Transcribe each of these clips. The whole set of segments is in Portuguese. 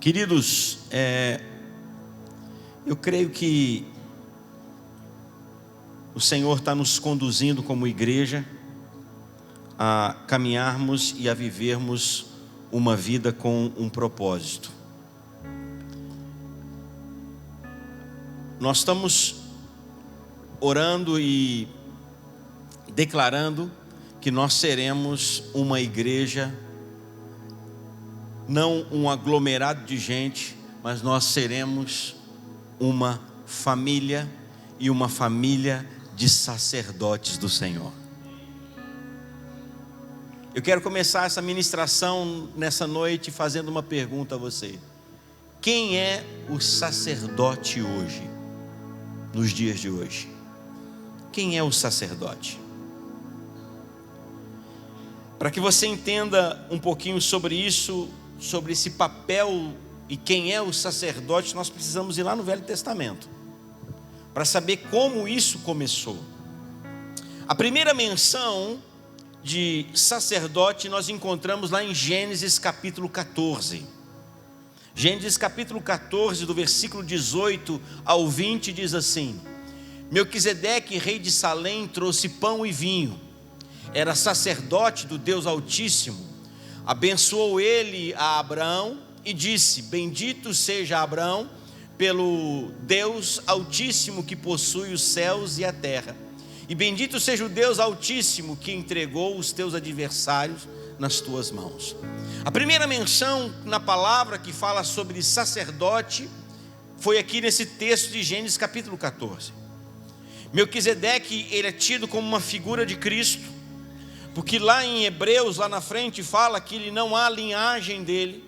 Queridos, eu creio que o Senhor está nos conduzindo como igreja a caminharmos e a vivermos uma vida com um propósito. Nós estamos orando e declarando que nós seremos uma igreja, não um aglomerado de gente, mas nós seremos uma família e uma família de sacerdotes do Senhor. Eu quero começar essa ministração nessa noite fazendo uma pergunta a você: quem é o sacerdote hoje, nos dias de hoje? Quem é o sacerdote? Para que você entenda um pouquinho sobre isso, sobre esse papel e quem é o sacerdote, nós precisamos ir lá no Velho Testamento para saber como isso começou. A primeira menção de sacerdote nós encontramos lá em Gênesis capítulo 14. Gênesis capítulo 14, do versículo 18 ao 20, diz assim: Melquisedeque, rei de Salém, trouxe pão e vinho. Era sacerdote do Deus Altíssimo. Abençoou ele a Abraão e disse: Bendito seja Abraão pelo Deus Altíssimo que possui os céus e a terra. E bendito seja o Deus Altíssimo que entregou os teus adversários nas tuas mãos. A primeira menção na palavra que fala sobre sacerdote foi aqui nesse texto de Gênesis capítulo 14. Melquisedeque, ele é tido como uma figura de Cristo, porque lá em Hebreus, lá na frente, fala que ele não há linhagem dele,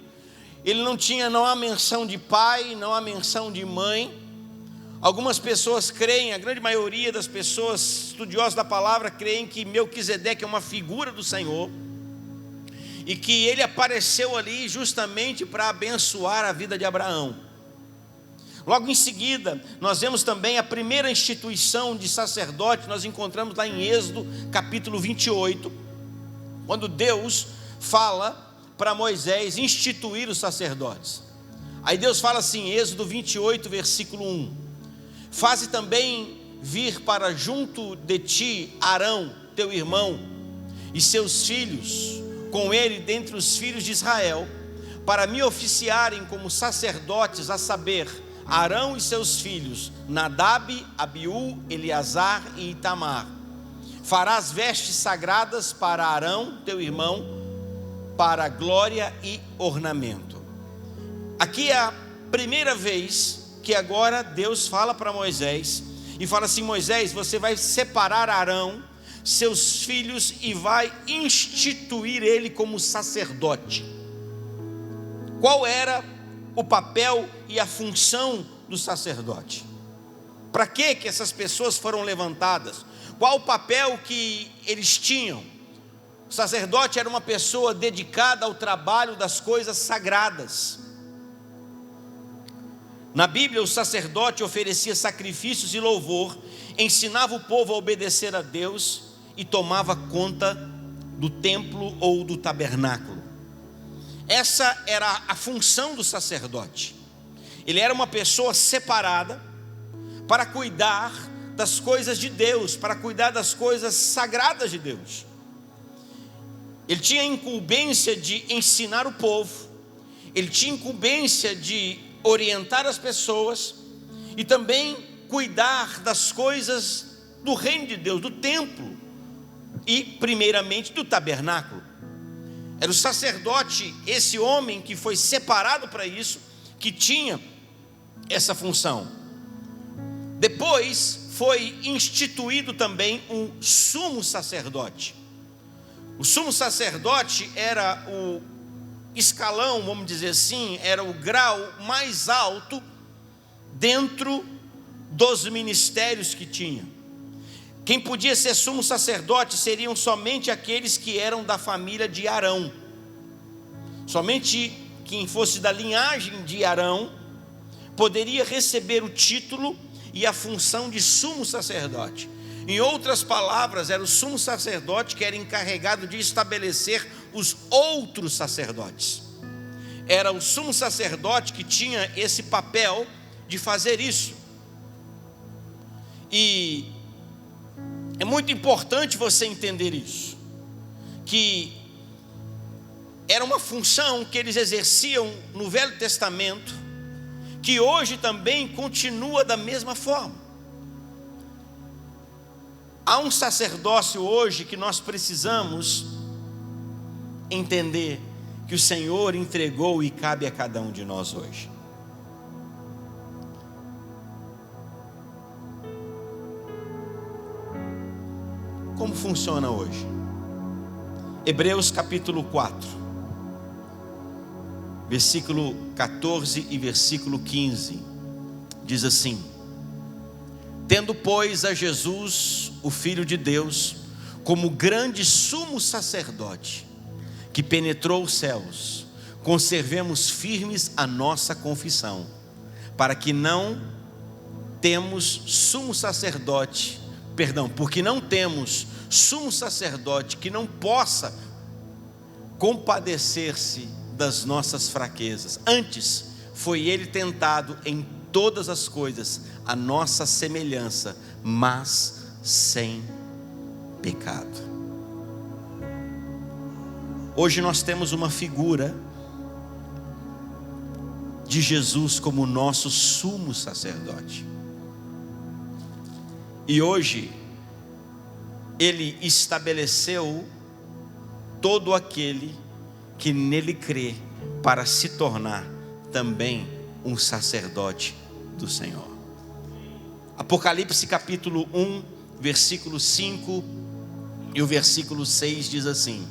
ele não há menção de pai, não há menção de mãe. Algumas pessoas creem, a grande maioria das pessoas estudiosas da palavra creem que Melquisedeque é uma figura do Senhor e que ele apareceu ali justamente para abençoar a vida de Abraão. Logo em seguida, nós vemos também a primeira instituição de sacerdote, nós encontramos lá em Êxodo capítulo 28, quando Deus fala para Moisés instituir os sacerdotes. Aí Deus fala assim, Êxodo 28, versículo 1: Faze também vir para junto de ti Arão, teu irmão, e seus filhos, com ele dentre os filhos de Israel, para me oficiarem como sacerdotes, a saber, Arão e seus filhos, Nadab, Abiú, Eleazar e Itamar. Farás vestes sagradas para Arão, teu irmão, para glória e ornamento. Aqui é a primeira vez que agora Deus fala para Moisés e fala assim: Moisés, você vai separar Arão, seus filhos, e vai instituir ele como sacerdote. Qual era o papel e a função do sacerdote? Para que essas pessoas foram levantadas? Qual o papel que eles tinham? O sacerdote era uma pessoa dedicada ao trabalho das coisas sagradas. Na Bíblia, o sacerdote oferecia sacrifícios e louvor, ensinava o povo a obedecer a Deus e tomava conta do templo ou do tabernáculo. Essa era a função do sacerdote. Ele era uma pessoa separada para cuidar das coisas de Deus, para cuidar das coisas sagradas de Deus. Ele tinha a incumbência de ensinar o povo, ele tinha incumbência de orientar as pessoas e também cuidar das coisas do reino de Deus, do templo e primeiramente do tabernáculo. Era o sacerdote, esse homem que foi separado para isso, que tinha essa função. Depois foi instituído também um sumo sacerdote. O sumo sacerdote era o escalão, vamos dizer assim, era o grau mais alto dentro dos ministérios que tinha. Quem podia ser sumo sacerdote seriam somente aqueles que eram da família de Arão. Somente quem fosse da linhagem de Arão poderia receber o título e a função de sumo sacerdote. Em outras palavras, era o sumo sacerdote que era encarregado de estabelecer os outros sacerdotes. era o sumo sacerdote que tinha esse papel de fazer isso. E é muito importante você entender isso, que era uma função que eles exerciam no Velho Testamento, que hoje também continua da mesma forma. Há um sacerdócio hoje que nós precisamos entender que o Senhor entregou e cabe a cada um de nós hoje. Como funciona hoje? Hebreus capítulo 4, versículo 14 e versículo 15, diz assim: tendo, pois, a Jesus, o Filho de Deus, como grande sumo sacerdote, que penetrou os céus, conservemos firmes a nossa confissão, porque não temos sumo sacerdote que não possa compadecer-se das nossas fraquezas. Antes, foi ele tentado em todas as coisas, a nossa semelhança, mas sem pecado. Hoje nós temos uma figura de Jesus como nosso sumo sacerdote. E hoje ele estabeleceu todo aquele que nele crê para se tornar também um sacerdote do Senhor. Apocalipse capítulo 1, versículo 5 e o versículo 6 diz assim: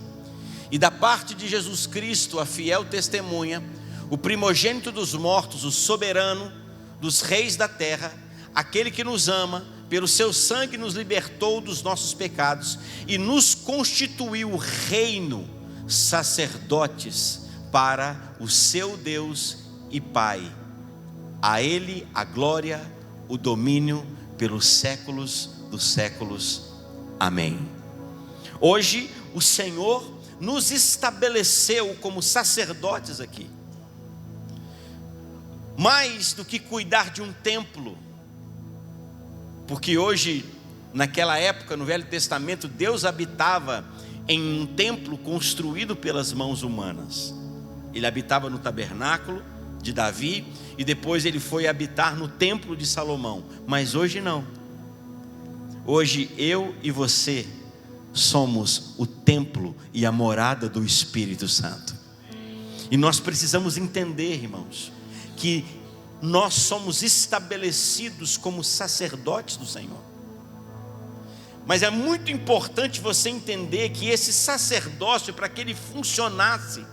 e da parte de Jesus Cristo, a fiel testemunha, o primogênito dos mortos, o soberano dos reis da terra, aquele que nos ama, pelo seu sangue nos libertou dos nossos pecados e nos constituiu reino, sacerdotes para o seu Deus e Pai. A ele a glória, o domínio pelos séculos dos séculos. Amém. Hoje o Senhor nos estabeleceu como sacerdotes aqui. Mais do que cuidar de um templo, porque hoje, naquela época, no Velho Testamento, Deus habitava em um templo construído pelas mãos humanas. Ele habitava no tabernáculo de Davi e depois ele foi habitar no templo de Salomão. Mas hoje não. Hoje eu e você somos o templo e a morada do Espírito Santo. E nós precisamos entender, irmãos, que nós somos estabelecidos como sacerdotes do Senhor. Mas é muito importante você entender que esse sacerdócio, para que ele funcionasse,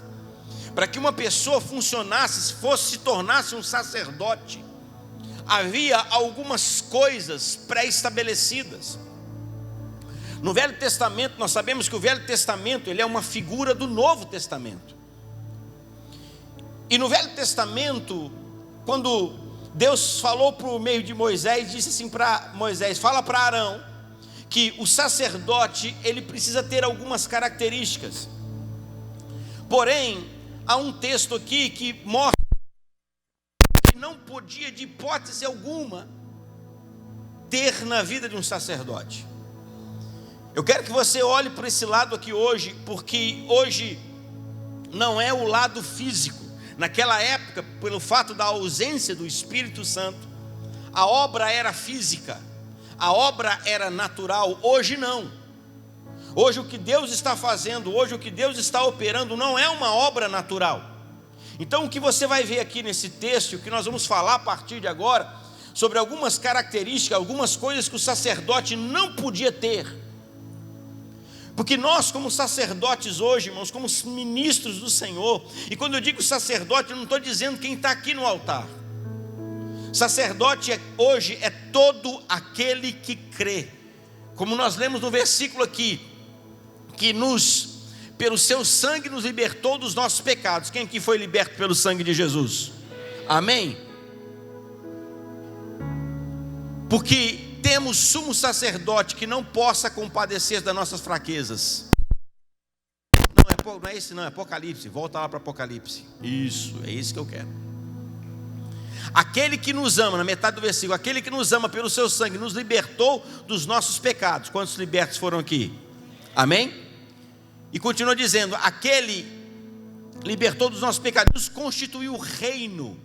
para que uma pessoa funcionasse, se tornasse um sacerdote, havia algumas coisas pré-estabelecidas. No Velho Testamento, nós sabemos que o Velho Testamento ele é uma figura do Novo Testamento. E no Velho Testamento, quando Deus falou por meio de Moisés, disse assim para Moisés: fala para Arão que o sacerdote ele precisa ter algumas características. Porém, há um texto aqui que mostra que não podia de hipótese alguma ter na vida de um sacerdote. Eu quero que você olhe para esse lado aqui hoje, porque hoje não é o lado físico. Naquela época, pelo fato da ausência do Espírito Santo, a obra era física, a obra era natural. Hoje não. Hoje o que Deus está fazendo, hoje o que Deus está operando não é uma obra natural. Então o que você vai ver aqui nesse texto, o que nós vamos falar a partir de agora, sobre algumas características, algumas coisas que o sacerdote não podia ter. Porque nós, como sacerdotes hoje, irmãos, como ministros do Senhor, e quando eu digo sacerdote, eu não estou dizendo quem está aqui no altar. Sacerdote hoje é todo aquele que crê, como nós lemos no versículo aqui, que pelo seu sangue nos libertou dos nossos pecados. Quem aqui foi liberto pelo sangue de Jesus? Amém? Porque temos sumo sacerdote que não possa compadecer das nossas fraquezas. Não é não é esse não, é Apocalipse. Volta lá para Apocalipse. Isso, é isso que eu quero. Aquele que nos ama, na metade do versículo, aquele que nos ama pelo seu sangue, nos libertou dos nossos pecados. Quantos libertos foram aqui? Amém? E continua dizendo, aquele libertou dos nossos pecados, nos constituiu reino,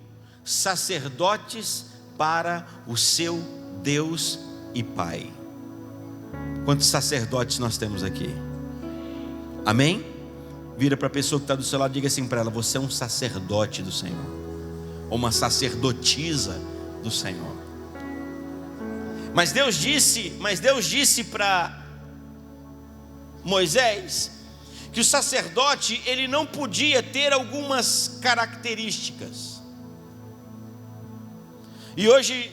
sacerdotes para o seu Deus e Pai. Quantos sacerdotes nós temos aqui? Amém? Vira para a pessoa que está do seu lado e diga assim para ela: você é um sacerdote do Senhor, ou uma sacerdotisa do Senhor. Mas Deus disse para Moisés que o sacerdote, ele não podia ter algumas características. E hoje,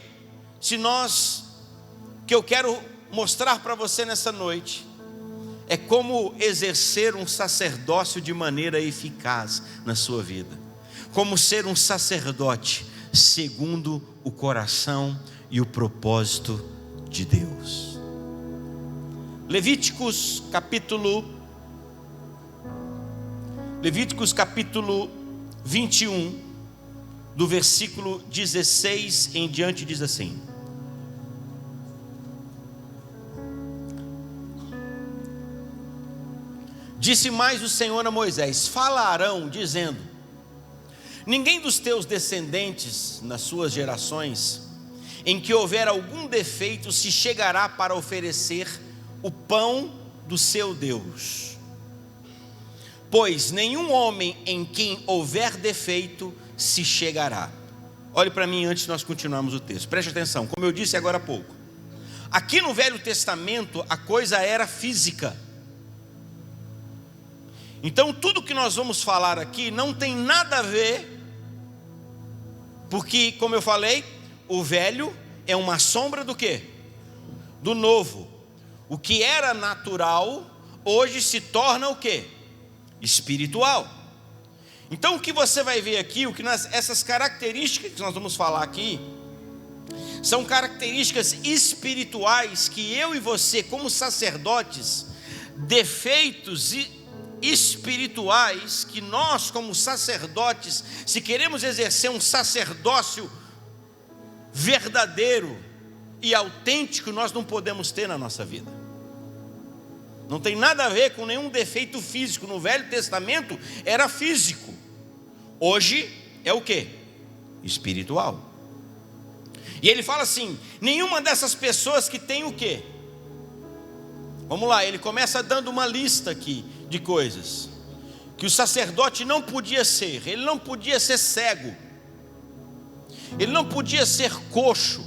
que eu quero mostrar para você nessa noite, é como exercer um sacerdócio de maneira eficaz na sua vida. Como ser um sacerdote segundo o coração e o propósito de Deus. Levíticos capítulo 21, do versículo 16 em diante, diz assim: disse mais o Senhor a Moisés: fala a Arão, dizendo: ninguém dos teus descendentes, nas suas gerações, em que houver algum defeito, se chegará para oferecer o pão do seu Deus. Pois nenhum homem em quem houver defeito se chegará. Olhe para mim antes de nós continuarmos o texto, preste atenção. Como eu disse agora há pouco, aqui no Velho Testamento a coisa era física. Então tudo que nós vamos falar aqui não tem nada a ver, porque, como eu falei, o velho é uma sombra do quê? Do novo. O que era natural hoje se torna o quê? Espiritual. Então o que você vai ver aqui, essas características que nós vamos falar aqui, são características espirituais que eu e você, como sacerdotes, defeitos espirituais que nós, como sacerdotes, se queremos exercer um sacerdócio verdadeiro e autêntico, nós não podemos ter na nossa vida. Não tem nada a ver com nenhum defeito físico. No Velho Testamento era físico, hoje é o que? Espiritual. E ele fala assim: nenhuma dessas pessoas que tem o que? Vamos lá, ele começa dando uma lista aqui de coisas que o sacerdote não podia ser. Ele não podia ser cego, ele não podia ser coxo,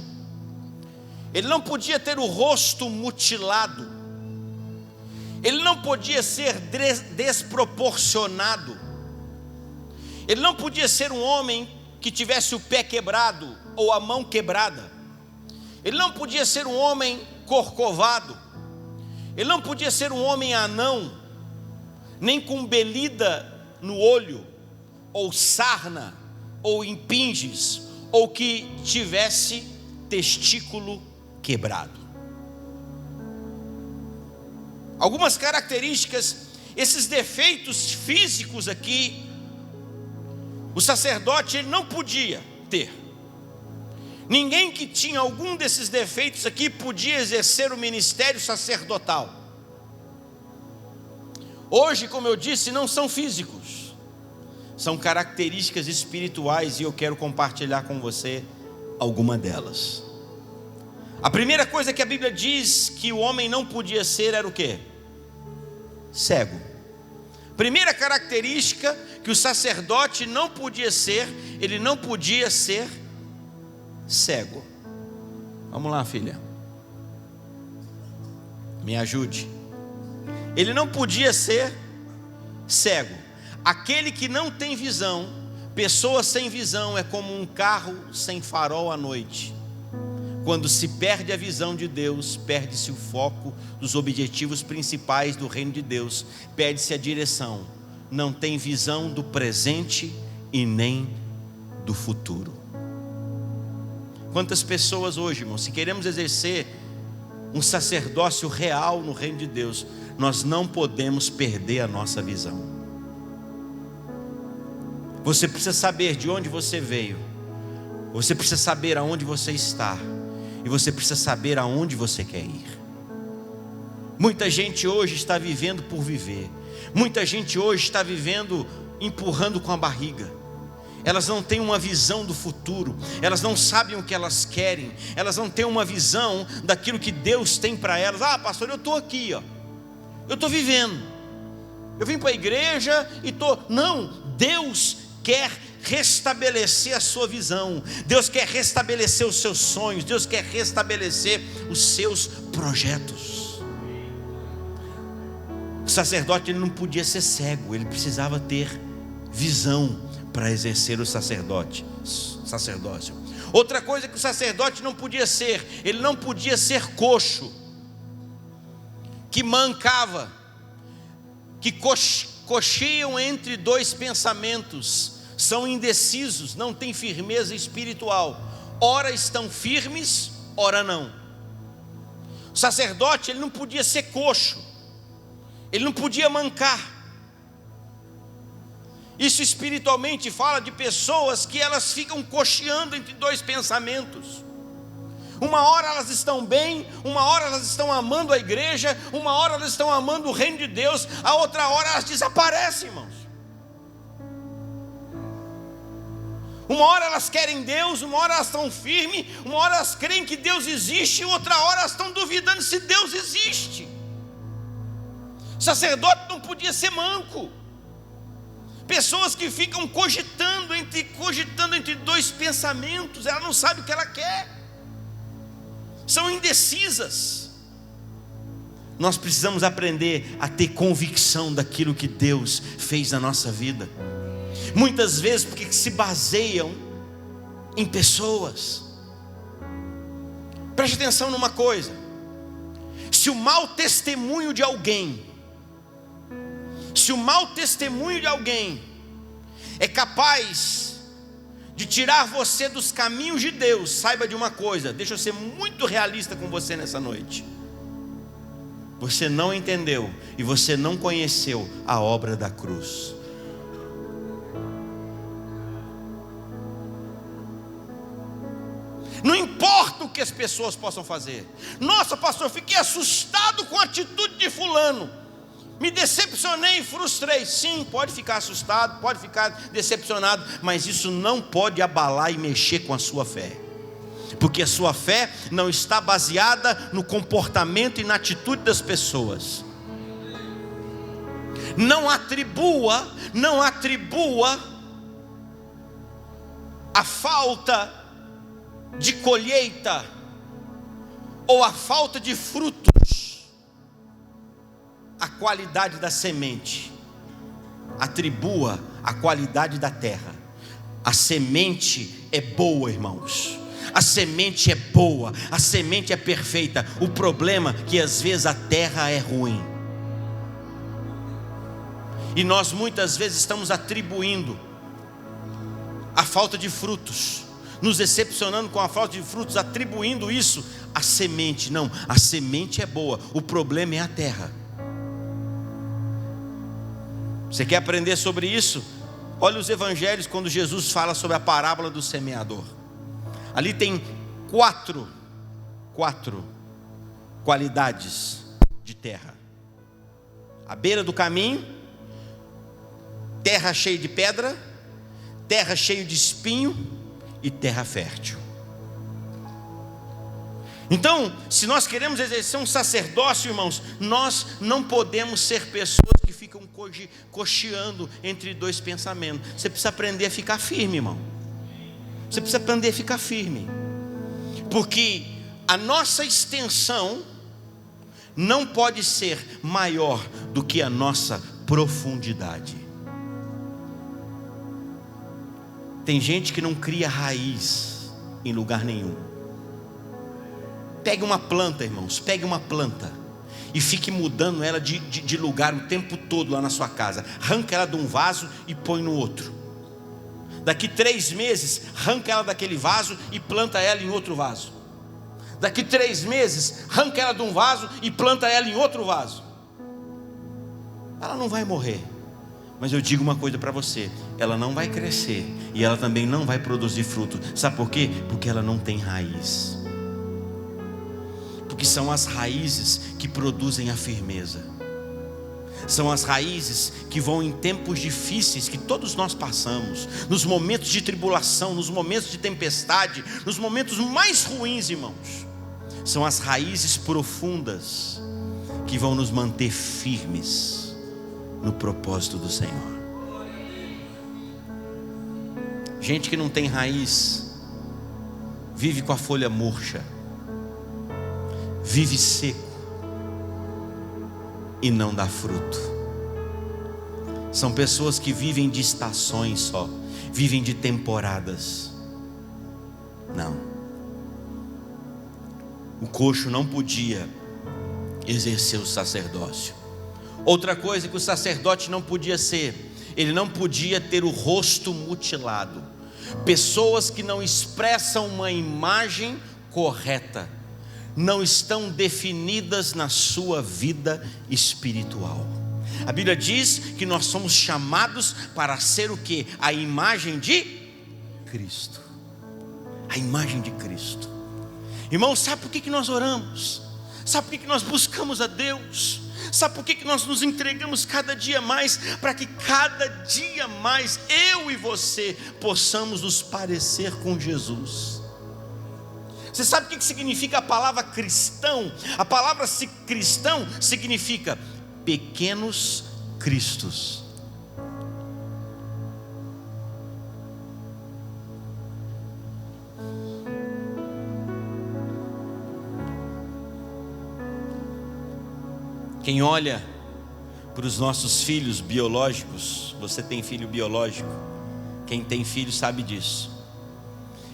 ele não podia ter o rosto mutilado, ele não podia ser desproporcionado, ele não podia ser um homem que tivesse o pé quebrado ou a mão quebrada, ele não podia ser um homem corcovado, ele não podia ser um homem anão, nem com belida no olho, ou sarna, ou impinges, ou que tivesse testículo quebrado. Algumas características, esses defeitos físicos aqui, o sacerdote ele não podia ter. Ninguém que tinha algum desses defeitos aqui podia exercer o ministério sacerdotal. Hoje, como eu disse, não são físicos, são características espirituais, e eu quero compartilhar com você alguma delas. A primeira coisa que a Bíblia diz que o homem não podia ser era o quê? Cego. Primeira característica que o sacerdote não podia ser, ele não podia ser cego. Vamos lá, filha, me ajude. Ele não podia ser cego. Aquele que não tem visão, pessoa sem visão é como um carro sem farol à noite. Quando se perde a visão de Deus, perde-se o foco dos objetivos principais do reino de Deus, perde-se a direção, não tem visão do presente e nem do futuro. Quantas pessoas hoje, irmãos, se queremos exercer um sacerdócio real no reino de Deus, nós não podemos perder a nossa visão. Você precisa saber de onde você veio. Você precisa saber aonde você está. E você precisa saber aonde você quer ir. Muita gente hoje está vivendo por viver. Muita gente hoje está vivendo empurrando com a barriga. Elas não têm uma visão do futuro. Elas não sabem o que elas querem. Elas não têm uma visão daquilo que Deus tem para elas. Ah, pastor, eu estou aqui, ó. Eu estou vivendo. Eu vim para a igreja e estou... Não, Deus quer restabelecer a sua visão. Deus quer restabelecer os seus sonhos. Deus quer restabelecer os seus projetos. O sacerdote, ele não podia ser cego. Ele precisava ter visão para exercer o sacerdócio. Outra coisa que o sacerdote não podia ser, ele não podia ser coxo, que mancava, que coxiam entre dois pensamentos, são indecisos, não têm firmeza espiritual, ora estão firmes, ora não. O sacerdote, ele não podia ser coxo, ele não podia mancar. Isso espiritualmente fala de pessoas que elas ficam cocheando entre dois pensamentos. Uma hora elas estão bem, uma hora elas estão amando a igreja, uma hora elas estão amando o reino de Deus, a outra hora elas desaparecem, irmãos. Uma hora elas querem Deus, uma hora elas estão firmes, uma hora elas creem que Deus existe, outra hora elas estão duvidando se Deus existe. O sacerdote não podia ser manco. Pessoas que ficam cogitando entre dois pensamentos, ela não sabe o que ela quer, são indecisas. Nós precisamos aprender a ter convicção daquilo que Deus fez na nossa vida. Muitas vezes porque se baseiam em pessoas. Preste atenção numa coisa: se o mau testemunho de alguém é capaz de tirar você dos caminhos de Deus, saiba de uma coisa, deixa eu ser muito realista com você nessa noite. Você não entendeu e você não conheceu a obra da cruz. Não importa o que as pessoas possam fazer. Nossa, pastor, fiquei assustado com a atitude de fulano. Me decepcionei e frustrei. Sim, pode ficar assustado, pode ficar decepcionado, mas isso não pode abalar e mexer com a sua fé. Porque a sua fé não está baseada no comportamento e na atitude das pessoas. Não atribua a falta de colheita ou a falta de frutos a qualidade da semente. Atribua a qualidade da terra. A semente é boa, irmãos. A semente é boa, a semente é perfeita. O problema é que às vezes a terra é ruim. E nós muitas vezes estamos atribuindo a falta de frutos, nos decepcionando com a falta de frutos, atribuindo isso à semente. Não, a semente é boa, o problema é a terra. Você quer aprender sobre isso? Olha os evangelhos quando Jesus fala sobre a parábola do semeador. Ali tem quatro qualidades de terra: à beira do caminho, terra cheia de pedra, terra cheia de espinho e terra fértil. Então, se nós queremos exercer um sacerdócio, irmãos, nós não podemos ser pessoas que ficam cocheando entre dois pensamentos. Você precisa aprender a ficar firme, irmão. Você precisa aprender a ficar firme. Porque a nossa extensão não pode ser maior do que a nossa profundidade. Tem gente que não cria raiz em lugar nenhum. Pegue uma planta, irmãos, pegue uma planta e fique mudando ela de lugar o tempo todo lá na sua casa. Arranca ela de um vaso e põe no outro. Daqui 3 meses, arranca ela daquele vaso e planta ela em outro vaso. Daqui 3 meses, arranca ela de um vaso e planta ela em outro vaso. Ela não vai morrer, Mas eu digo uma coisa para você: ela não vai crescer e ela também não vai produzir fruto. Sabe por quê? Porque ela não tem raiz. Porque são as raízes que produzem a firmeza. São as raízes que vão em tempos difíceis que todos nós passamos, nos momentos de tribulação, nos momentos de tempestade, nos momentos mais ruins, irmãos. São as raízes profundas que vão nos manter firmes no propósito do Senhor. Gente que não tem raiz vive com a folha murcha, vive seco e não dá fruto. São pessoas que vivem de estações só, vivem de temporadas. Não. O coxo não podia exercer o sacerdócio. Outra coisa que o sacerdote não podia ser, ele não podia ter o rosto mutilado. Pessoas que não expressam uma imagem correta não estão definidas na sua vida espiritual. A Bíblia diz que nós somos chamados para ser o quê? A imagem de Cristo. A imagem de Cristo. Irmão, sabe por que nós oramos? Sabe por que nós buscamos a Deus? Sabe por que nós nos entregamos cada dia mais? Para que cada dia mais eu e você possamos nos parecer com Jesus. Você sabe o que significa a palavra cristão? A palavra cristão significa pequenos cristos. Quem olha para os nossos filhos biológicos, você tem filho biológico? Quem tem filho sabe disso.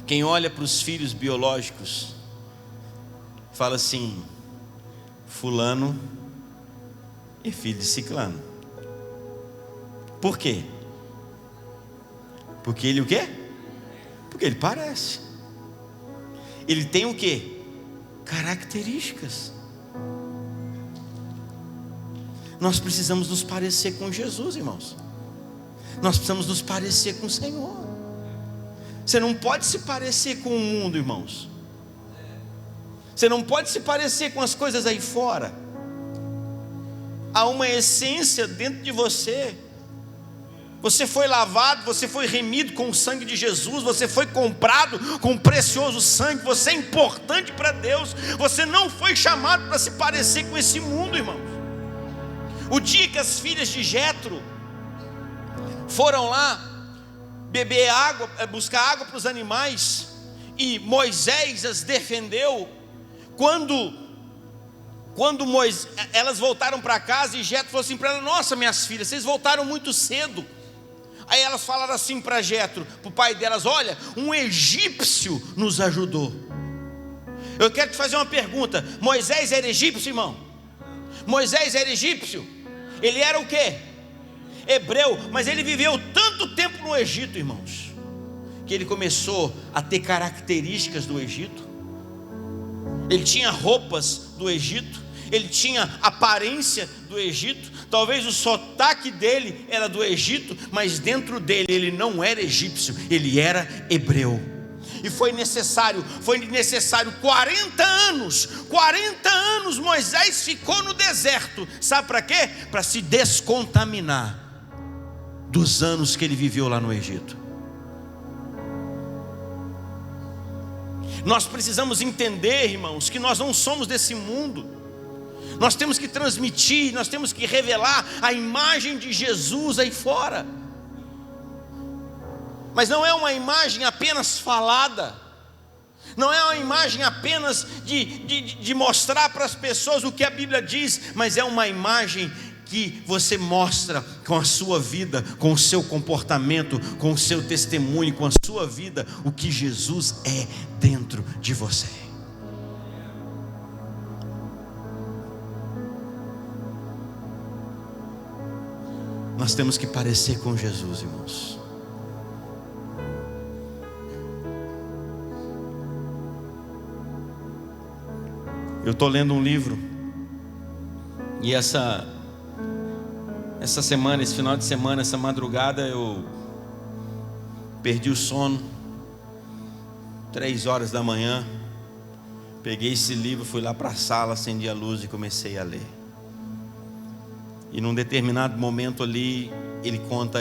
Quem olha para os filhos biológicos fala assim: fulano é filho de ciclano. Por quê? Porque ele o quê? Porque ele parece. Ele tem o quê? Características. Nós precisamos nos parecer com Jesus, irmãos. Nós precisamos nos parecer com o Senhor. Você não pode se parecer com o mundo, irmãos. Você não pode se parecer com as coisas aí fora. Há uma essência dentro de você. Você foi lavado, você foi remido com o sangue de Jesus, você foi comprado com um precioso sangue, você é importante para Deus. Você não foi chamado para se parecer com esse mundo, irmãos. O dia que as filhas de Jetro foram lá beber água, buscar água para os animais, e Moisés as defendeu. Quando elas voltaram para casa, e Jetro falou assim para elas: nossa, minhas filhas, vocês voltaram muito cedo. Aí elas falaram assim para Jetro, para o pai delas: olha, um egípcio nos ajudou. Eu quero te fazer uma pergunta: Moisés era egípcio, irmão? Moisés era egípcio? Ele era o quê? Hebreu. Mas ele viveu tanto tempo no Egito, irmãos, que ele começou a ter características do Egito. Ele tinha roupas do Egito, ele tinha aparência do Egito. Talvez o sotaque dele era do Egito, mas dentro dele ele não era egípcio, ele era hebreu. E foi necessário 40 anos Moisés ficou no deserto. Sabe para quê? Para se descontaminar dos anos que ele viveu lá no Egito. Nós precisamos entender, irmãos, que nós não somos desse mundo. Nós temos que transmitir, nós temos que revelar a imagem de Jesus aí fora. Mas não é uma imagem apenas falada, não é uma imagem apenas de mostrar para as pessoas o que a Bíblia diz, mas é uma imagem que você mostra com a sua vida, com o seu comportamento, com o seu testemunho, com a sua vida, o que Jesus é dentro de você. Nós temos que parecer com Jesus, irmãos. Eu estou lendo um livro, e essa Essa semana, esse final de semana, essa madrugada, eu perdi o sono. 3 horas da manhã, peguei esse livro, fui lá para a sala, acendi a luz e comecei a ler. E num determinado momento ali,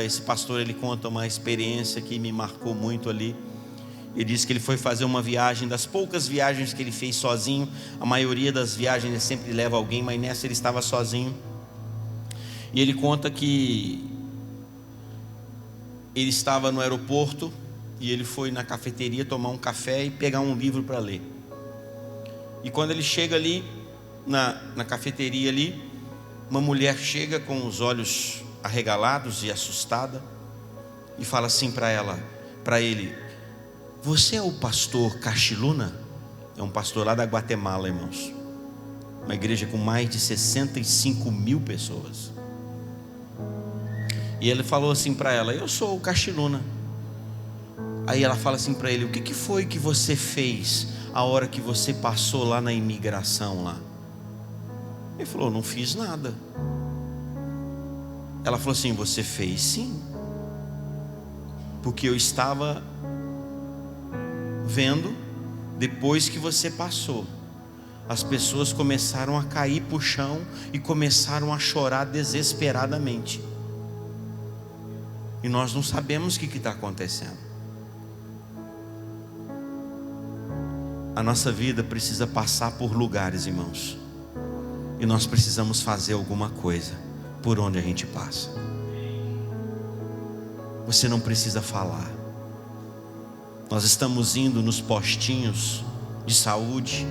esse pastor conta uma experiência que me marcou muito ali. Ele disse que ele foi fazer uma viagem, das poucas viagens que ele fez sozinho. A maioria das viagens ele sempre leva alguém, mas nessa ele estava sozinho. E ele conta que ele estava no aeroporto e ele foi na cafeteria tomar um café e pegar um livro para ler. E quando ele chega ali na cafeteria ali, uma mulher chega com os olhos arregalados e assustada e fala assim para ele: você é o pastor Cachiluna? É um pastor lá da Guatemala, irmãos. Uma igreja com mais de 65 mil pessoas. E ele falou assim para ela: eu sou o Cachiluna. Aí ela fala assim para ele: o que foi que você fez a hora que você passou lá na imigração lá? Ele falou: não fiz nada. Ela falou assim: você fez sim, porque eu estava vendo, depois que você passou, as pessoas começaram a cair para o chão e começaram a chorar desesperadamente. E nós não sabemos o que está acontecendo. A nossa vida precisa passar por lugares, irmãos, e nós precisamos fazer alguma coisa por onde a gente passa. Você não precisa falar. Nós estamos indo nos postinhos de saúde,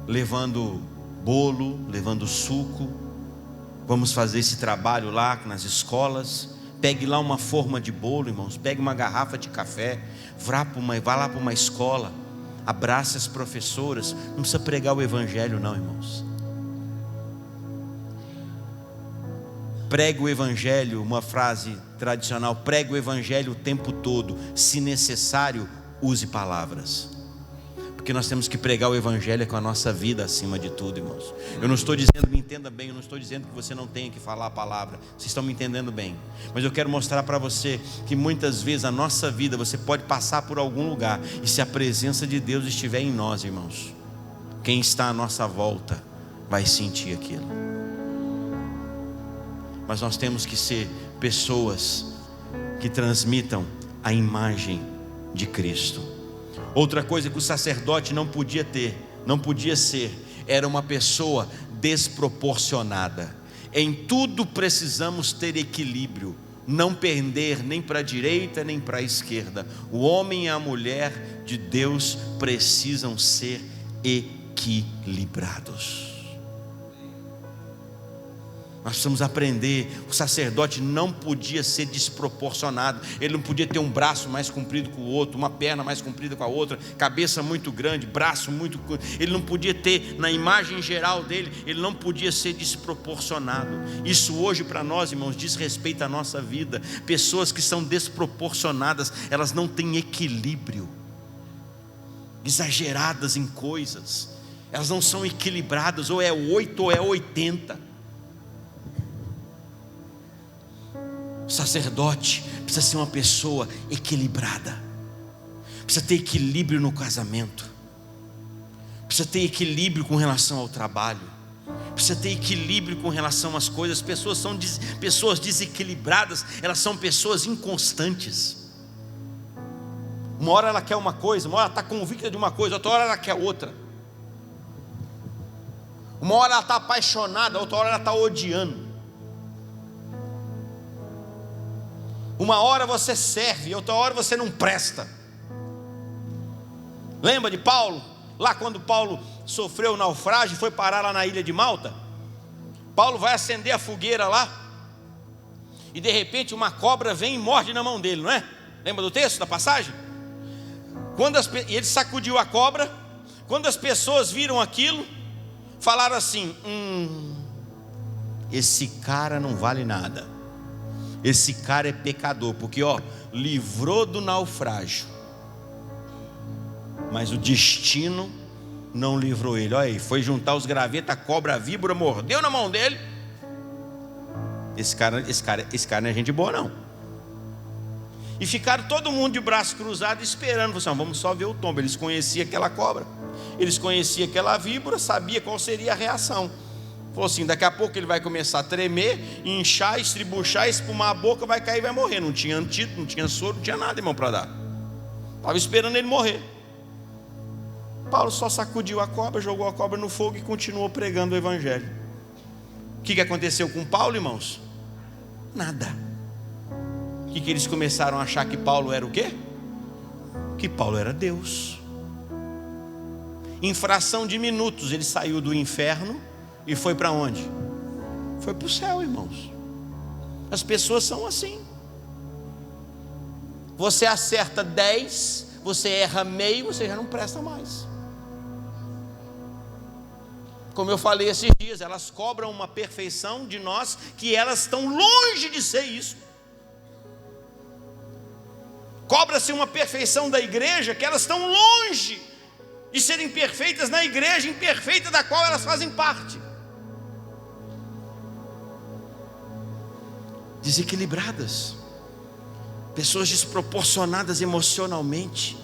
levando bolo, levando suco. Vamos fazer esse trabalho lá nas escolas. Pegue lá uma forma de bolo, irmãos. Pegue uma garrafa de café. Vá lá para uma escola. Abrace as professoras. Não precisa pregar o evangelho não, irmãos. Pregue o evangelho, uma frase tradicional: pregue o evangelho o tempo todo. Se necessário, use palavras. Porque nós temos que pregar o evangelho com a nossa vida acima de tudo, irmãos. Eu não estou dizendo, me entenda bem, eu não estou dizendo que você não tenha que falar a palavra. Vocês estão me entendendo bem. Mas eu quero mostrar para você que muitas vezes a nossa vida, você pode passar por algum lugar, e se a presença de Deus estiver em nós, irmãos, quem está à nossa volta vai sentir aquilo. Mas nós temos que ser pessoas que transmitam a imagem de Cristo. Outra coisa que o sacerdote não podia ser, era uma pessoa desproporcionada. Em tudo precisamos ter equilíbrio, não pender nem para a direita nem para a esquerda. O homem e a mulher de Deus precisam ser equilibrados. Nós precisamos aprender. O sacerdote não podia ser desproporcionado. Ele não podia ter um braço mais comprido que o outro, uma perna mais comprida com a outra, cabeça muito grande, braço muito... Ele não podia ter, na imagem geral dele, ele não podia ser desproporcionado. Isso hoje para nós, irmãos, diz respeito à nossa vida. Pessoas que são desproporcionadas, elas não têm equilíbrio, exageradas em coisas. Elas não são equilibradas, ou é 8 ou é 80. O sacerdote precisa ser uma pessoa equilibrada, precisa ter equilíbrio no casamento, precisa ter equilíbrio com relação ao trabalho, precisa ter equilíbrio com relação às coisas. Pessoas são pessoas desequilibradas, elas são pessoas inconstantes. Uma hora ela quer uma coisa, uma hora ela está convicta de uma coisa, outra hora ela quer outra. Uma hora ela está apaixonada, outra hora ela está odiando. Uma hora você serve, outra hora você não presta. Lembra de Paulo? Lá quando Paulo sofreu o naufrágio e foi parar lá na ilha de Malta. Paulo vai acender a fogueira lá, e de repente uma cobra vem e morde na mão dele, não é? Lembra do texto, da passagem? E ele sacudiu a cobra. Quando as pessoas viram aquilo, falaram assim: esse cara não vale nada. Esse cara é pecador, porque livrou do naufrágio, mas o destino não livrou ele. Olha aí, foi juntar os gravetos, a cobra víbora mordeu na mão dele, esse cara não é gente boa não. E ficaram todo mundo de braço cruzado esperando, assim, vamos só ver o tombo. Eles conheciam aquela cobra, eles conheciam aquela víbora, sabia qual seria a reação. Falou assim, daqui a pouco ele vai começar a tremer, inchar, estribuchar, espumar a boca, vai cair e vai morrer. Não tinha antídoto, não tinha soro, não tinha nada, irmão, para dar. Estava esperando ele morrer. Paulo só sacudiu a cobra, jogou a cobra no fogo e continuou pregando o evangelho. O que aconteceu com Paulo, irmãos? Nada. O que eles começaram a achar? Que Paulo era o quê? Que Paulo era Deus. Em fração de minutos ele saiu do inferno e foi para onde? Foi para o céu, irmãos. As pessoas são assim. Você acerta 10, você erra meio, você já não presta mais. Como eu falei esses dias, elas cobram uma perfeição de nós que elas estão longe de ser isso. Cobra-se uma perfeição da igreja que elas estão longe de serem perfeitas na igreja imperfeita da qual elas fazem parte. Desequilibradas, pessoas desproporcionadas emocionalmente,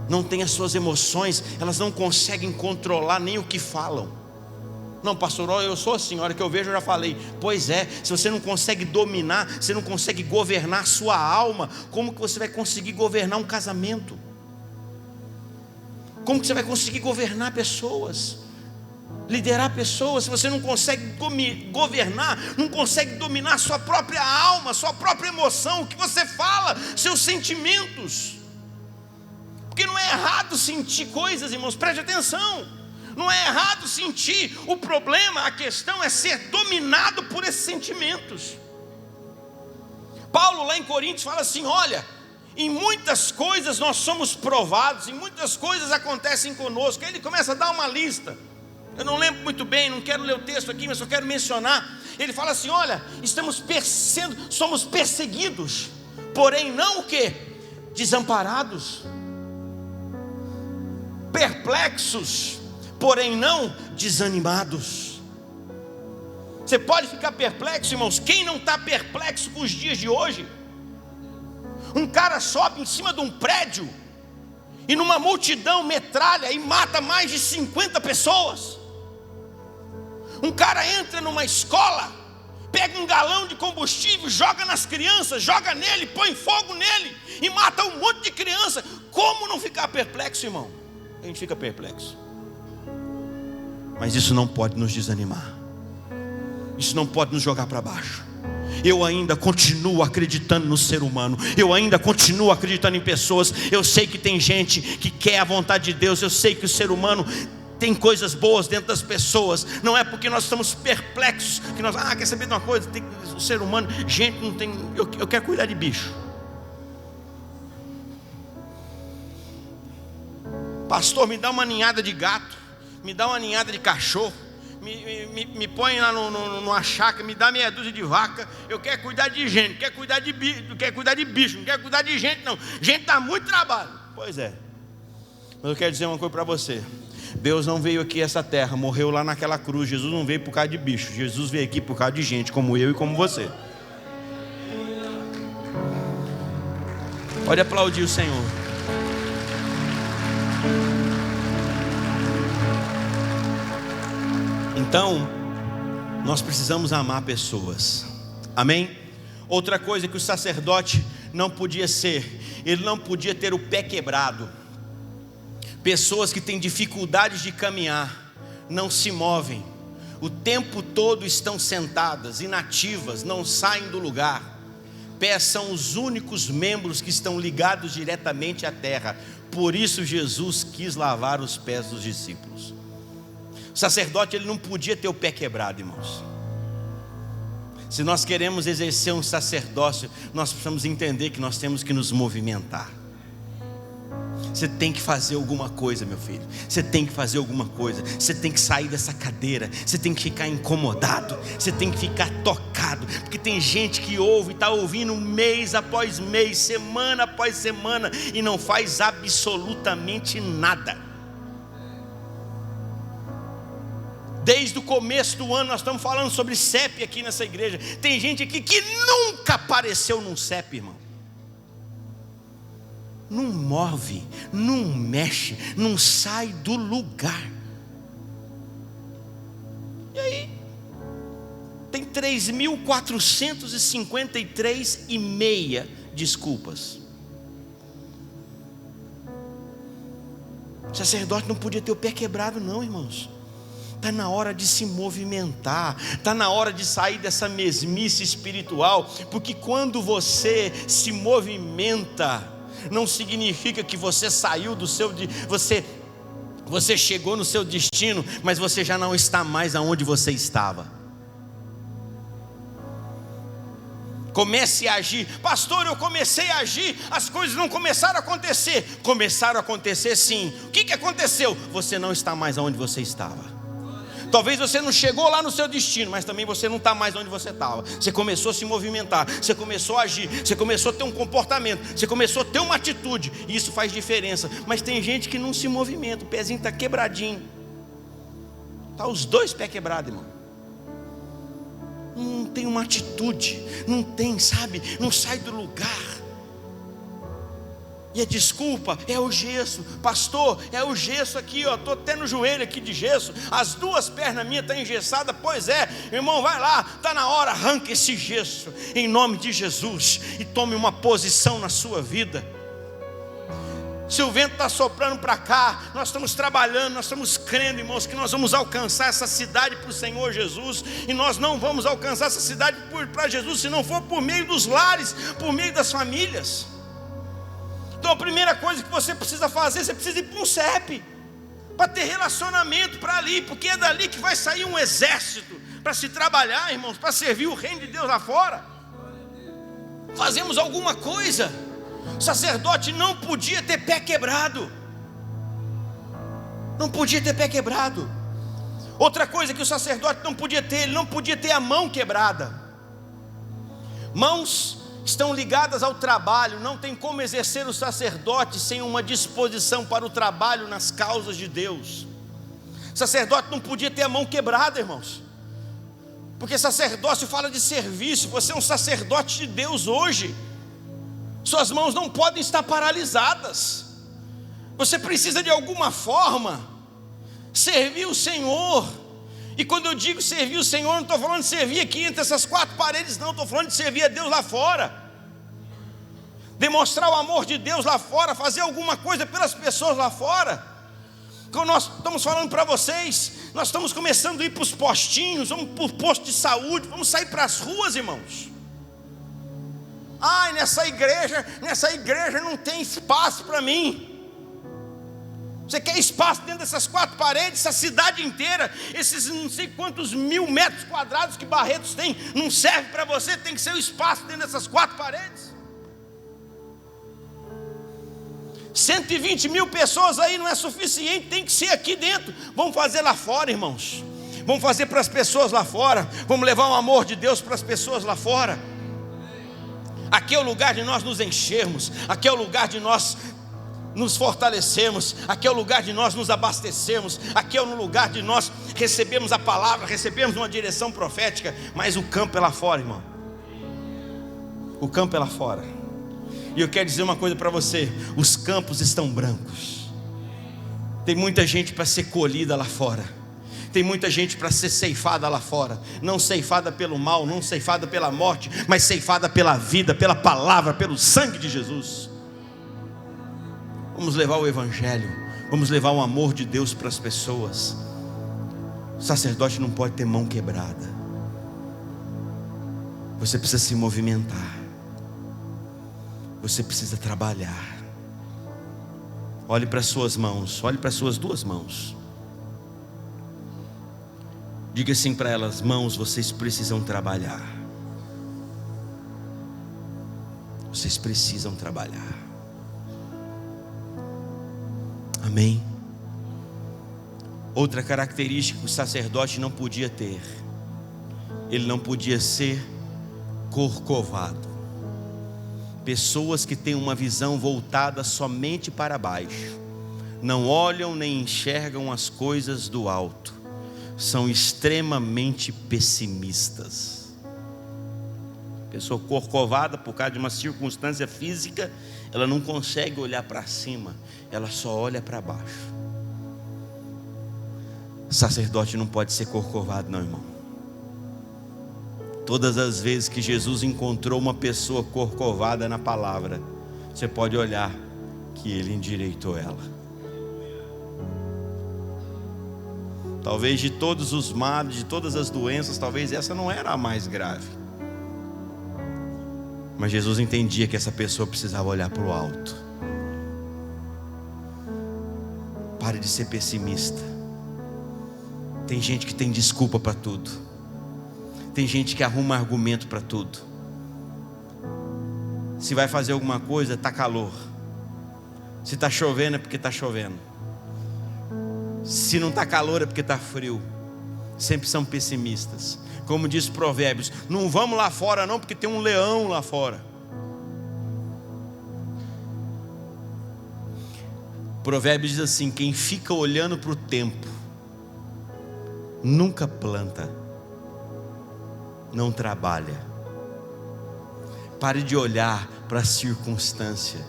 não têm as suas emoções, elas não conseguem controlar nem o que falam. Não, pastor, eu sou assim, a hora que eu vejo eu já falei. Pois é, se você não consegue dominar, você não consegue governar a sua alma, como que você vai conseguir governar um casamento? Como que você vai conseguir governar pessoas? Liderar pessoas, se você não consegue governar, não consegue dominar a sua própria alma, sua própria emoção, o que você fala, seus sentimentos. Porque não é errado sentir coisas, irmãos, preste atenção. Não é errado sentir, o problema, a questão é ser dominado por esses sentimentos. Paulo lá em Coríntios fala assim, olha, em muitas coisas nós somos provados, em muitas coisas acontecem conosco. Aí ele começa a dar uma lista, eu não lembro muito bem, não quero ler o texto aqui, mas só quero mencionar. Ele fala assim, olha, somos perseguidos, porém não o quê? Desamparados, perplexos, porém não desanimados. Você pode ficar perplexo, irmãos. Quem não está perplexo com os dias de hoje? Um cara sobe em cima de um prédio e numa multidão metralha e mata mais de 50 pessoas. Um cara entra numa escola, pega um galão de combustível, joga nas crianças, joga nele, põe fogo nele e mata um monte de criança. Como não ficar perplexo, irmão? A gente fica perplexo. Mas isso não pode nos desanimar. Isso não pode nos jogar para baixo. Eu ainda continuo acreditando no ser humano. Eu ainda continuo acreditando em pessoas. Eu sei que tem gente que quer a vontade de Deus. Eu sei que o ser humano tem coisas boas dentro das pessoas. Não é porque nós estamos perplexos que nós, quer saber de uma coisa? O ser humano, gente não tem. Eu quero cuidar de bicho. Pastor, me dá uma ninhada de gato, me dá uma ninhada de cachorro, me põe lá numa chácara, me dá meia dúzia de vaca. Eu quero cuidar de gente, quero cuidar de bicho, não quero cuidar de bicho, não quero cuidar de gente não. Gente dá muito trabalho. Pois é. Mas eu quero dizer uma coisa para você. Deus não veio aqui a essa terra, morreu lá naquela cruz. Jesus não veio por causa de bicho, Jesus veio aqui por causa de gente como eu e como você. Pode aplaudir o Senhor. Então, nós precisamos amar pessoas. Amém? Outra coisa que o sacerdote não podia ser, ele não podia ter o pé quebrado. Pessoas que têm dificuldades de caminhar, não se movem, o tempo todo estão sentadas, inativas, não saem do lugar. Pés são os únicos membros que estão ligados diretamente à terra. Por isso Jesus quis lavar os pés dos discípulos. O sacerdote, ele não podia ter o pé quebrado, irmãos. Se nós queremos exercer um sacerdócio, nós precisamos entender que nós temos que nos movimentar. Você tem que fazer alguma coisa, meu filho. Você tem que fazer alguma coisa. Você tem que sair dessa cadeira. Você tem que ficar incomodado. Você tem que ficar tocado. Porque tem gente que ouve, está ouvindo mês após mês, semana após semana, e não faz absolutamente nada. Desde o começo do ano nós estamos falando sobre CEP aqui nessa igreja. Tem gente aqui que nunca apareceu num CEP, irmão. Não move, não mexe, não sai do lugar. E aí? Tem 3.453,5 desculpas. O sacerdote não podia ter o pé quebrado não, irmãos. Está na hora de se movimentar, está na hora de sair dessa mesmice espiritual, porque quando você se movimenta, não significa que você saiu do seu, você chegou no seu destino, mas você já não está mais aonde você estava. Comece a agir. Pastor, eu comecei a agir, as coisas não começaram a acontecer. Começaram a acontecer sim. O que aconteceu? Você não está mais aonde você estava. Talvez você não chegou lá no seu destino, mas também você não está mais onde você estava. Você começou a se movimentar, você começou a agir, você começou a ter um comportamento, você começou a ter uma atitude, e isso faz diferença. Mas tem gente que não se movimenta, o pezinho está quebradinho, está os dois pés quebrados, irmão. Não tem uma atitude, não tem, sabe, não sai do lugar. E a desculpa é o gesso. Pastor, é o gesso aqui, ó. Estou até no joelho aqui de gesso. As duas pernas minhas estão engessadas. Pois é, irmão, vai lá, está na hora, arranca esse gesso em nome de Jesus e tome uma posição na sua vida. Se o vento está soprando para cá, nós estamos trabalhando, nós estamos crendo, irmãos, que nós vamos alcançar essa cidade para o Senhor Jesus. E nós não vamos alcançar essa cidade para Jesus se não for por meio dos lares, por meio das famílias. Então a primeira coisa que você precisa fazer, você precisa ir para um CEP, para ter relacionamento para ali, porque é dali que vai sair um exército para se trabalhar, irmãos, para servir o reino de Deus lá fora. Fazemos alguma coisa. O sacerdote não podia ter pé quebrado. Não podia ter pé quebrado. Outra coisa que o sacerdote não podia ter, ele não podia ter a mão quebrada. Mãos estão ligadas ao trabalho. Não tem como exercer o sacerdote sem uma disposição para o trabalho nas causas de Deus. O sacerdote não podia ter a mão quebrada, irmãos, porque sacerdócio fala de serviço. Você é um sacerdote de Deus hoje. Suas mãos não podem estar paralisadas. Você precisa de alguma forma servir o Senhor. E quando eu digo servir o Senhor, não estou falando de servir aqui entre essas quatro paredes, não. Estou falando de servir a Deus lá fora. Demonstrar o amor de Deus lá fora. Fazer alguma coisa pelas pessoas lá fora. Como nós estamos falando para vocês, nós estamos começando a ir para os postinhos, vamos para o posto de saúde, vamos sair para as ruas, irmãos. Ai, nessa igreja não tem espaço para mim. Você quer espaço dentro dessas quatro paredes? Essa cidade inteira, esses não sei quantos 1.000 metros quadrados que Barretos tem, não serve para você. Tem que ser o espaço dentro dessas quatro paredes. 120 mil pessoas aí não é suficiente, tem que ser aqui dentro. Vamos fazer lá fora, irmãos. Vamos fazer para as pessoas lá fora. Vamos levar o amor de Deus para as pessoas lá fora. Aqui é o lugar de nós nos enchermos. Aqui é o lugar de nós nos fortalecermos. Aqui é o lugar de nós nos abastecermos. Aqui é o lugar de nós recebermos a palavra, recebermos uma direção profética. Mas o campo é lá fora, irmão. O campo é lá fora. E eu quero dizer uma coisa para você: os campos estão brancos. Tem muita gente para ser colhida lá fora. Tem muita gente para ser ceifada lá fora. Não ceifada pelo mal, não ceifada pela morte, mas ceifada pela vida, pela palavra, pelo sangue de Jesus. Vamos levar o evangelho. Vamos levar o amor de Deus para as pessoas. O sacerdote não pode ter mão quebrada. Você precisa se movimentar. Você precisa trabalhar. Olhe para as suas mãos. Olhe para as suas duas mãos. Diga assim para elas: mãos, vocês precisam trabalhar. Vocês precisam trabalhar. Amém? Outra característica que o sacerdote não podia ter: ele não podia ser corcovado. Pessoas que têm uma visão voltada somente para baixo, não olham nem enxergam as coisas do alto. são extremamente pessimistas. Pessoa corcovada por causa de uma circunstância física, ela não consegue olhar para cima, ela só olha para baixo. Sacerdote não pode ser corcovado, não, irmão. Todas as vezes que Jesus encontrou uma pessoa corcovada na palavra, você pode olhar que ele endireitou ela. Talvez de todos os males, de todas as doenças, talvez essa não era a mais grave. Mas Jesus entendia que essa pessoa precisava olhar para o alto. Pare de ser pessimista. Tem gente que tem desculpa para tudo. Tem gente que arruma argumento para tudo. Se vai fazer alguma coisa, está calor. Se está chovendo é porque está chovendo. Se não está calor é porque está frio. Sempre são pessimistas. Como diz Provérbios, não vamos lá fora não, porque tem um leão lá fora. Provérbios diz assim: quem fica olhando para o tempo nunca planta, não trabalha. Pare de olhar para a circunstância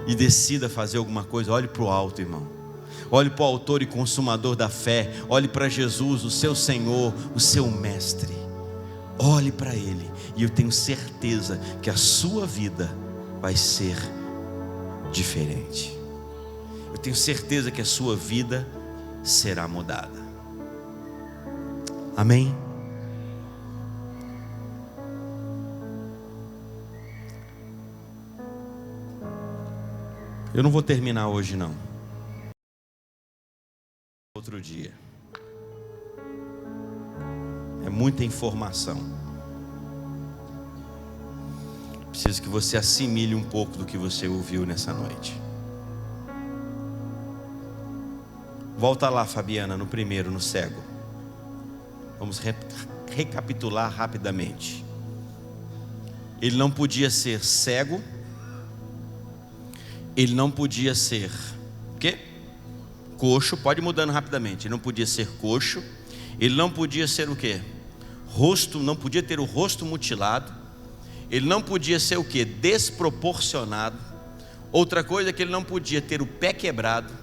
e decida fazer alguma coisa. Olhe para o alto, irmão. Olhe para o autor e consumador da fé. Olhe para Jesus, o seu Senhor, o seu mestre. Olhe para Ele, e eu tenho certeza que a sua vida vai ser diferente. Eu tenho certeza que a sua vida será mudada. Amém? Eu não vou terminar hoje não. Outro dia. É muita informação. Preciso que você assimile um pouco do que você ouviu nessa noite. Volta lá, Fabiana, no primeiro, no cego. Vamos recapitular rapidamente. Ele não podia ser cego. Ele não podia ser o quê? Coxo. Pode ir mudando rapidamente. Ele não podia ser coxo. Ele não podia ser o quê? Rosto, não podia ter o rosto mutilado. Ele não podia ser o quê? Desproporcionado. Outra coisa é que ele não podia ter o pé quebrado.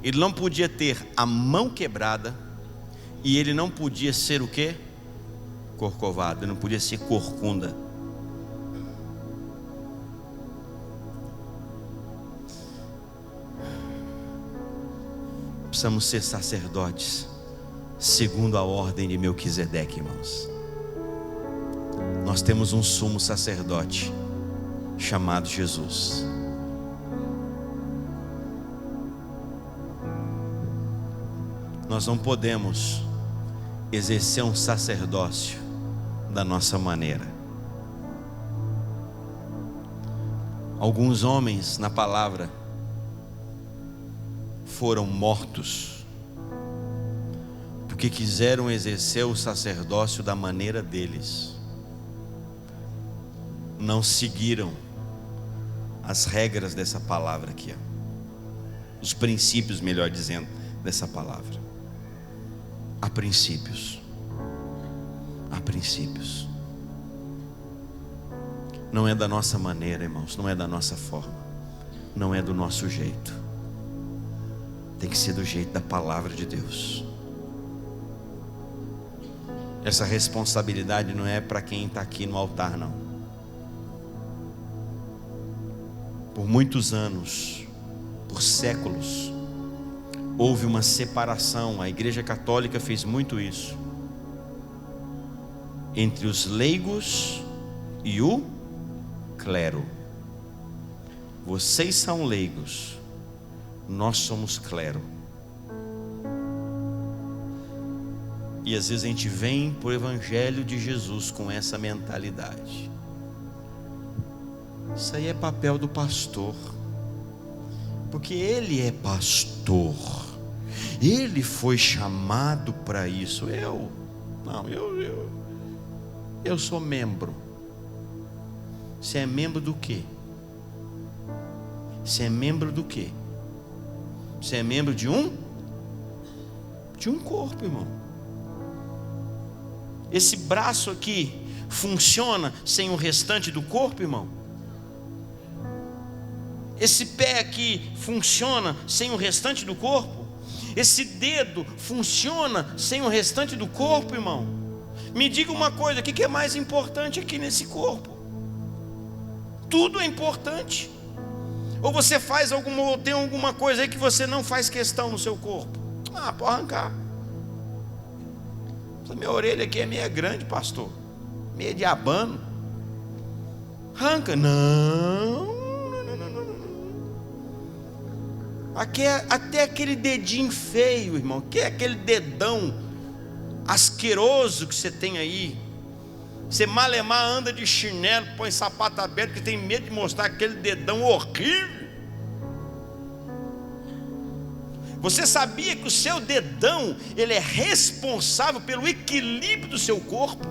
Ele não podia ter a mão quebrada. E ele não podia ser o quê? Corcovado. Ele não podia ser corcunda. Precisamos ser sacerdotes segundo a ordem de Melquisedeque, irmãos. Nós temos um sumo sacerdote chamado Jesus. Nós não podemos exercer um sacerdócio da nossa maneira. Alguns homens na palavra foram mortos porque quiseram exercer o sacerdócio da maneira deles. Não seguiram as regras dessa palavra aqui, os princípios, melhor dizendo, dessa palavra. Há princípios. Há princípios. Não é da nossa maneira, irmãos, não é da nossa forma, não é do nosso jeito. Tem que ser do jeito da palavra de Deus. Essa responsabilidade não é para quem está aqui no altar, não. Por muitos anos, por séculos, houve uma separação. A Igreja Católica fez muito isso entre os leigos e o clero. Vocês são leigos, nós somos clero. E às vezes a gente vem para o Evangelho de Jesus com essa mentalidade. Isso aí é papel do pastor, porque ele é pastor, ele foi chamado para isso. Eu sou membro. Você é membro do quê? Você é membro do quê? Você é membro de um corpo, irmão. Esse braço aqui funciona sem o restante do corpo, irmão? Esse pé aqui funciona sem o restante do corpo? Esse dedo funciona sem o restante do corpo, irmão? Me diga uma coisa, o que é mais importante aqui nesse corpo? Tudo é importante. Ou você faz alguma, ou tem alguma coisa aí que você não faz questão no seu corpo? Ah, pode arrancar. Essa minha orelha aqui é meia grande, pastor, meia diabano. Arranca. Não. Aqui é até aquele dedinho feio, irmão, que é aquele dedão asqueroso que você tem aí. Você malemar anda de chinelo, põe sapato aberto, que tem medo de mostrar aquele dedão horrível. Você sabia que o seu dedão, ele é responsável pelo equilíbrio do seu corpo?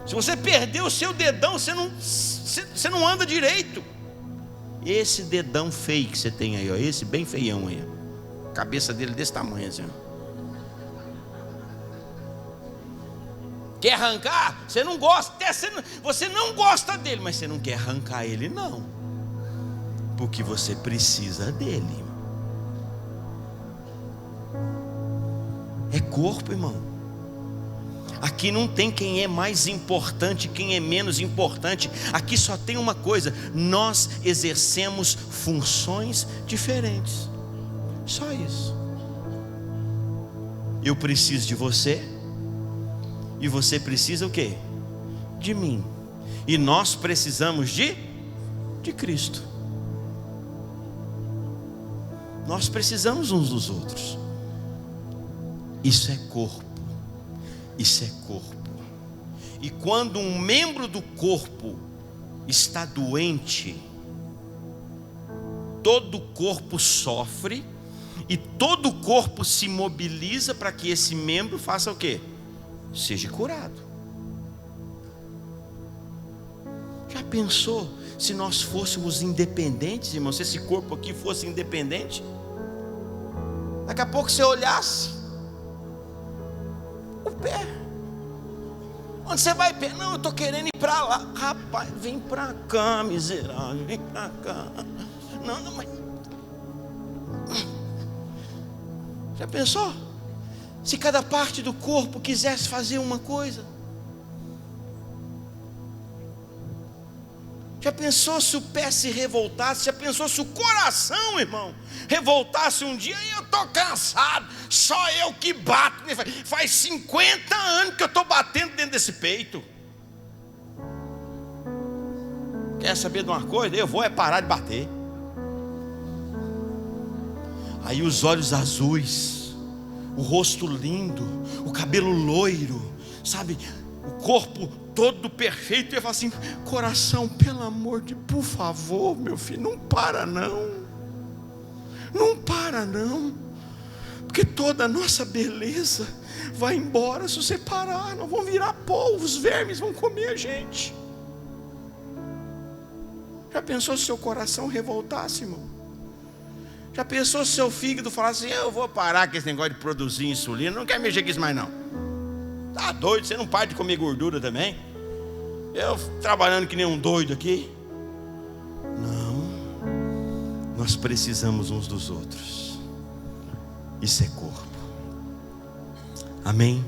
Se você perder o seu dedão, você não anda direito. Esse dedão feio que você tem aí, ó, esse bem feião aí, a cabeça dele desse tamanho assim, ó. Quer arrancar? Você não gosta, você não gosta dele, mas você não quer arrancar ele não, porque você precisa dele. É corpo, irmão. Aqui não tem quem é mais importante, quem é menos importante. Aqui só tem uma coisa: nós exercemos funções diferentes. Só isso. Eu preciso de você, e você precisa o quê? De mim. E nós precisamos de Cristo. Nós precisamos uns dos outros. Isso é corpo. Isso é corpo. E quando um membro do corpo está doente, todo o corpo sofre, e todo o corpo se mobiliza para que esse membro faça o quê? Seja curado. Já pensou se nós fôssemos independentes, irmão? Se esse corpo aqui fosse independente, daqui a pouco você olhasse o pé, onde você vai? Pé? Não, eu estou querendo ir para lá. Rapaz, vem para cá, miserável, vem para cá. Não, mas já pensou se cada parte do corpo quisesse fazer uma coisa? Já pensou se o pé se revoltasse? Já pensou se o coração, irmão, revoltasse um dia? E eu estou cansado, só eu que bato. Faz 50 anos que eu estou batendo dentro desse peito. Quer saber de uma coisa? Eu vou parar de bater. Aí os olhos azuis, o rosto lindo, o cabelo loiro, sabe, o corpo todo perfeito. E eu falo assim: coração, pelo amor de, por favor, meu filho, não para não. Não para não. Porque toda a nossa beleza vai embora se você parar. Nós vamos virar pó, os vermes vão comer a gente. Já pensou se seu coração revoltasse, irmão? Já pensou se seu fígado falasse assim: eu vou parar com esse negócio de produzir insulina, não quero mexer com isso mais não. Tá doido, você não para de comer gordura também? Eu trabalhando que nem um doido aqui. Não, nós precisamos uns dos outros. Isso é corpo. Amém?